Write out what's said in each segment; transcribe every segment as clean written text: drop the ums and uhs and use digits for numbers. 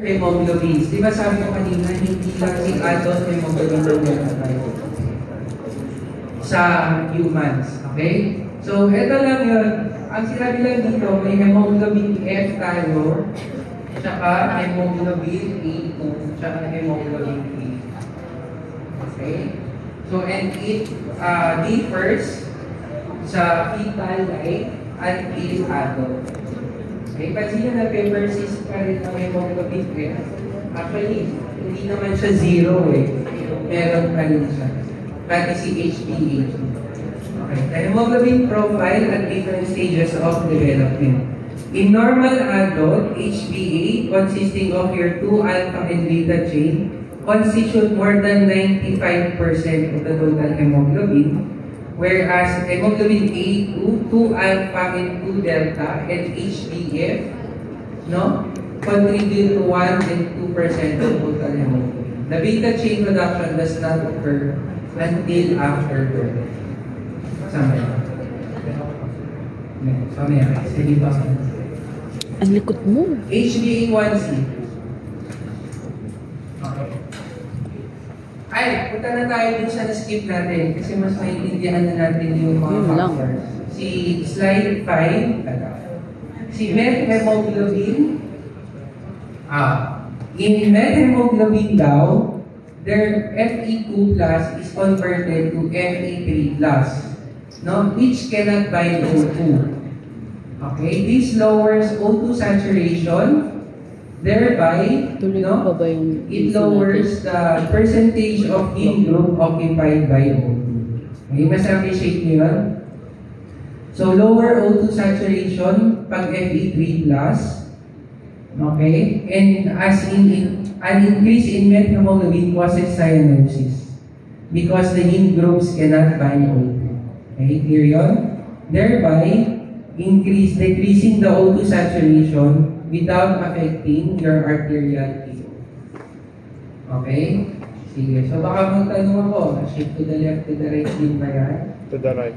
Hemoglobins. Di ba sabi ko kanina, hindi lang si adult hemoglobin ang meron sa humans. Okay? So, ito lang yun. Ang sinabi lang dito, may hemoglobin F tayo, tsaka hemoglobin A2, tsaka hemoglobin A. Okay? So, and it differs sa fetal life at is adult. Okay, pansin nyo na persist pa rin ang hemoglobin F. Actually, hindi naman siya zero eh. Meron pa rin siya. Pati si HbA2. Okay, the hemoglobin profile at different stages of development. In normal adult, HbA consisting of your 2-alpha and beta chain constitute more than 95% of the total hemoglobin. Whereas hemoglobin A2, 2-alpha and 2-delta, and HbF, no, contribute to 1 and 2% of total hemoglobin. The beta chain production does not occur until after birth. Samaya. Sige ba? Ang likot mo. HbA1c. Ay, punta na tayo dun sa na-skip natin kasi mas maintindihan na natin yung mga factors. Si slide 5, si methemoglobin. In methemoglobin daw, their Fe2 plus is converted to Fe3 plus, no? Which cannot bind O2. Okay, this lowers O2 saturation. Thereby, no, it lowers the percentage of heme group occupied by O2. Okay, mas appreciate nyo yun? So, lower O2 saturation pag Fe3+. Okay? And as in an increase in methemoglobin causes cyanosis because the heme groups cannot bind O2. Okay, clear yun? Thereby, decreasing the O2 saturation without affecting your arterial flow. Okay? Sige. So baka magtanong ako, shift to the left, to the right din ba yan? To the right.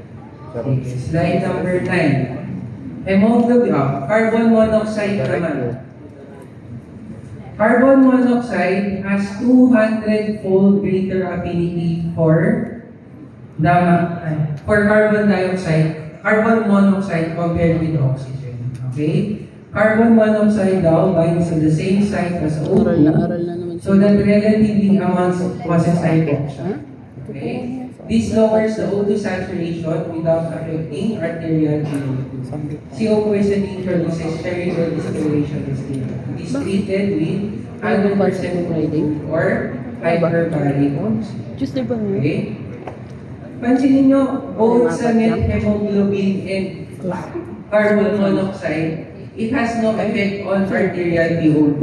Sige. Slide number 9. Hemoglobin, carbon monoxide naman. Carbon monoxide has 200-fold greater affinity for carbon dioxide, carbon monoxide compared with oxygen. Okay? Carbon monoxide daw binds to the same site as O2, so that relatively amounts causes hypoxia. Okay? This lowers the O2 saturation without affecting arterial flow. CO poisoning produces cerebral discoloration. It is treated with 100% or hyperbaric oxygen. Okay? Pansinin nyo, both sa methemoglobin and carbon monoxide, it has no effect on arterial PO2.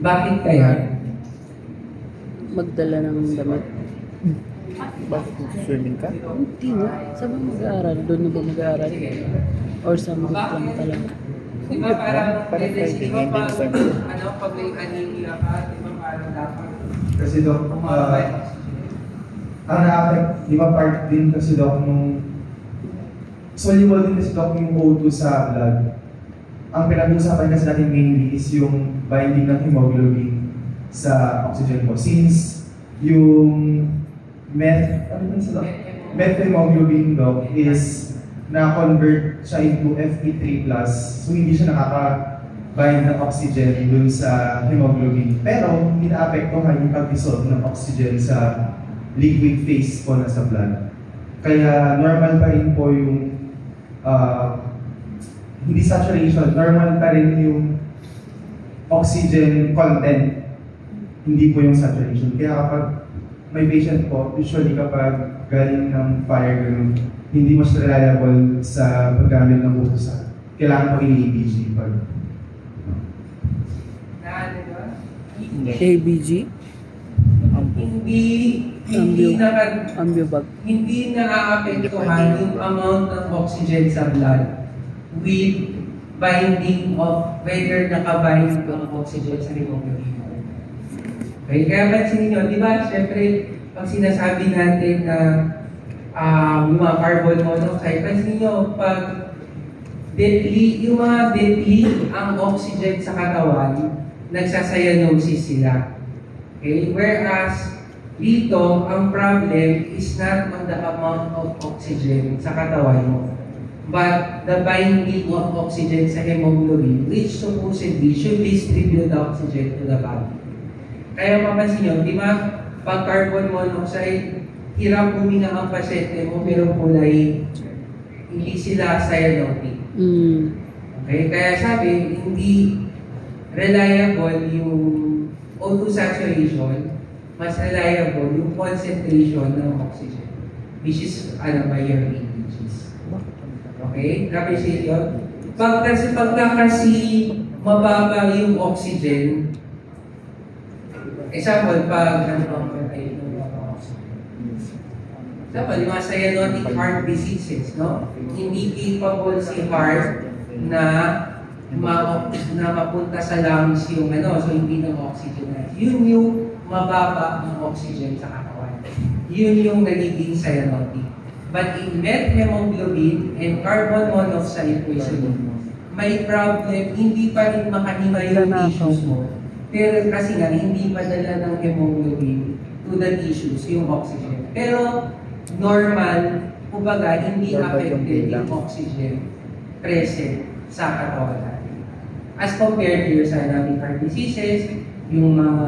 Bakit kaya? Magdala ng damit. Bakit swimming ka? Hindi na. Saan ba mag-aaral? Doon na ba mag-aaral? Or sa mga lang talaga? Di ba parang fighting din sa pag may anemia ka, di ba parang dapat? Kasi Dok, ang na-affect, di ba part din kasi Dok nung soluble din kasi Dok yung O2 sa blood. Ang pinag-uusapan kasi natin mainly is yung binding ng hemoglobin sa oxygen mo. Since yung methemoglobin Dok is na-convert siya into Fe3+, so hindi siya nakaka-bind ng oxygen dun sa hemoglobin. Pero hindi na-apektuhan yung pag-dissolve ng oxygen sa liquid phase po na sa blood. Kaya normal pa rin po yung hindi saturation, normal pa rin yung oxygen content, hindi po yung saturation. Kaya kapag may patient po, usually kapag galing ng fire, hindi mas reliable sa paggamit ng utusan. Kailangan po ini-ABG pag... ABG? Hindi na-aapektuhan yung amount ng oxygen sa blood with binding of whether nakabind ang oxygen sa hemoglobin. Okay, kaya pansinin nyo, di ba, syempre, pag sinasabi natin na yung mga carbon monoxide, pansinin nyo, pag deadly, yung mga deadly ang oxygen sa katawan, nagsacyanosis sila. Okay? Whereas, dito, ang problem is not on the amount of oxygen sa katawan mo, but the binding of oxygen sa hemoglobin, which supposedly should distribute the oxygen to the body. Kaya mapansin nyo, di ba, pag carbon monoxide, hirap huminga ang pasyente mo, pero kulay, hindi sila cyanotic. Okay? Kaya sabi, hindi reliable yung O2 saturation, mas reliable yung concentration ng oxygen, which is by your ATGs. Okay? Appreciation? Pagka kasi mababa yung oxygen, example, example, yung mga cyanotic heart diseases, no? Hindi capable si heart na mapunta sa lungs yung so hindi na oxygenized. Yun yung mababa ang oxygen sa katawan. Yun yung nagiging cyanotic. But in methemoglobin and carbon monoxide poisoning, may problem, hindi pa rin makahinga yung tissues mo. Pero kasi nga, hindi padala ng hemoglobin to the tissues, yung oxygen. Pero normal, kumbaga, hindi affected yung oxygen present sa katawan natin. As compared to your cyanotic heart diseases, yung mga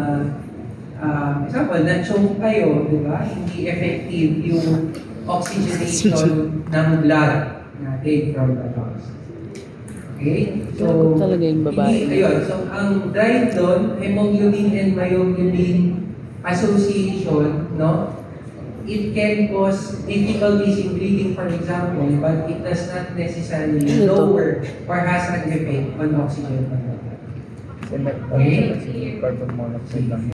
example, na-choke kayo, di ba? Hindi effective yung oxygenation ng blood natin from the lungs. Okay? So, talaga yung babae. Ayun. So, ang drive doon, hemoglobin and myoglobin association, no? It can cause difficulties in breathing, for example, but it does not necessarily lower or has an effect on oxygen. Kasi carbon monoxide lang.